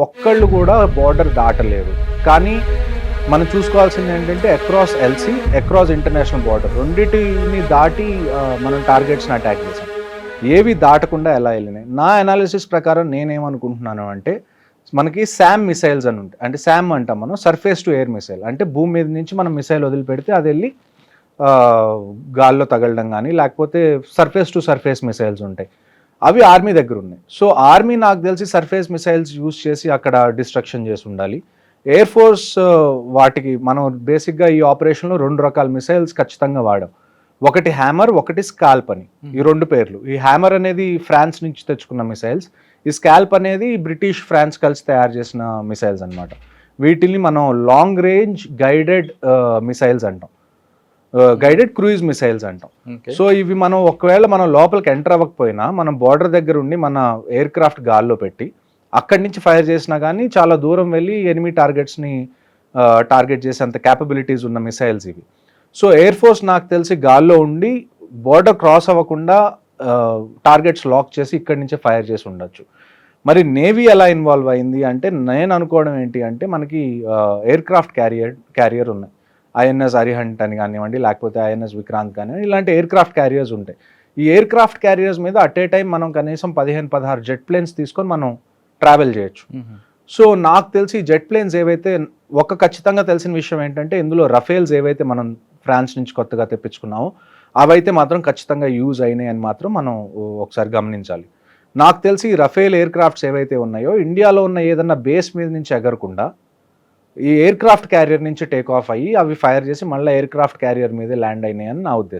ఒక్కళ్ళు కూడా బోర్డర్ దాటలేరు. కానీ మనం చూసుకోవాల్సింది ఏంటంటే across LC, across international border రెండిటిని దాటి మనం టార్గెట్స్ని అటాక్ చేసాం. ఏవి దాటకుండా ఎలా వెళ్ళినాయి. నా అనాలిసిస్ ప్రకారం నేనేమనుకుంటున్నాను అంటే మనకి శామ్ మిసైల్స్ అని ఉంటాయి. అంటే శామ్ అంటాం మనం, సర్ఫేస్ టు ఎయిర్ మిసైల్. అంటే భూమి మీద నుంచి మనం మిసైల్ వదిలిపెడితే అది వెళ్ళి గాల్లో తగలడం కానీ, లేకపోతే సర్ఫేస్ టు సర్ఫేస్ మిసైల్స్ ఉంటాయి. అవి ఆర్మీ దగ్గర ఉన్నాయి. సో ఆర్మీ నాకు తెలిసి సర్ఫేస్ మిసైల్స్ యూజ్ చేసి అక్కడ డిస్ట్రక్షన్ చేసి ఉండాలి. ఎయిర్ ఫోర్స్ వాటికి మనం బేసిక్గా ఈ ఆపరేషన్లో 2 రకాల మిసైల్స్ ఖచ్చితంగా వాడాం. ఒకటి హ్యామర్, ఒకటి స్కాల్ప్ అని. ఈ 2 పేర్లు. ఈ హ్యామర్ అనేది ఫ్రాన్స్ నుంచి తెచ్చుకున్న మిసైల్స్, ఈ స్కాల్ప్ అనేది బ్రిటిష్, ఫ్రాన్స్ కలిసి తయారు చేసిన మిసైల్స్ అనమాట. వీటిని మనం లాంగ్ రేంజ్ గైడెడ్ మిసైల్స్ అంటాం, గైడెడ్ క్రూయిజ్ మిసైల్స్ అంటాం. సో ఇవి మనం ఒకవేళ మనం లోపలికి ఎంటర్ అవ్వకపోయినా మనం బార్డర్ దగ్గర ఉండి మన ఎయిర్ క్రాఫ్ట్ గాల్లో పెట్టి అక్కడి నుంచి ఫైర్ చేసినా కానీ చాలా దూరం వెళ్ళి ఎనిమీ టార్గెట్స్ని టార్గెట్ చేసేంత క్యాపబిలిటీస్ ఉన్న మిసైల్స్ ఇవి. సో ఎయిర్ ఫోర్స్ నాకు తెలిసి గాల్లో ఉండి బార్డర్ క్రాస్ అవ్వకుండా టార్గెట్స్ లాక్ చేసి ఇక్కడి నుంచే ఫైర్ చేసి ఉండొచ్చు. మరి నేవీ ఎలా ఇన్వాల్వ్ అయింది అంటే నేను అనుకోవడం ఏంటి అంటే మనకి ఎయిర్ క్రాఫ్ట్ క్యారియర్ ఉన్నాయి. ఐఎన్ఎస్ అరిహంట్ అని కానివ్వండి, లేకపోతే ఐఎన్ఎస్ విక్రాంత్ కానివ్వండి, ఇలాంటి ఎయిర్ క్రాఫ్ట్ క్యారియర్స్ ఉంటాయి. ఈ ఎయిర్ క్రాఫ్ట్ క్యారియర్స్ మీద అట్ ఏ టైం మనం కనీసం 15-16 జెట్ ప్లేన్స్ తీసుకొని మనం ట్రావెల్ చేయొచ్చు. సో నాకు తెలిసి జెట్ ప్లేన్స్ ఏవైతే ఖచ్చితంగా తెలిసిన విషయం ఏంటంటే ఇందులో రఫేల్స్ ఏవైతే మనం ఫ్రాన్స్ నుంచి కొత్తగా తెప్పించుకున్నామో అవైతే మాత్రం ఖచ్చితంగా యూజ్ అయినాయి అని మాత్రం మనం ఒకసారి గమనించాలి. నాకు తెలిసి ఈ రఫేల్ ఎయిర్ క్రాఫ్ట్స్ ఏవైతే ఉన్నాయో ఇండియాలో ఉన్న ఏదన్నా బేస్ మీద నుంచి ఎగరకుండా ఈ ఎయిర్ క్రాఫ్ట్ క్యారియర్ నుంచి టేక్ ఆఫ్ అయ్యి అవి ఫైర్ చేసి మళ్ళీ ఎయిర్ క్రాఫ్ట్ క్యారియర్ మీదే ల్యాండ్ అయినాయి అని నా ఉద్దేశం.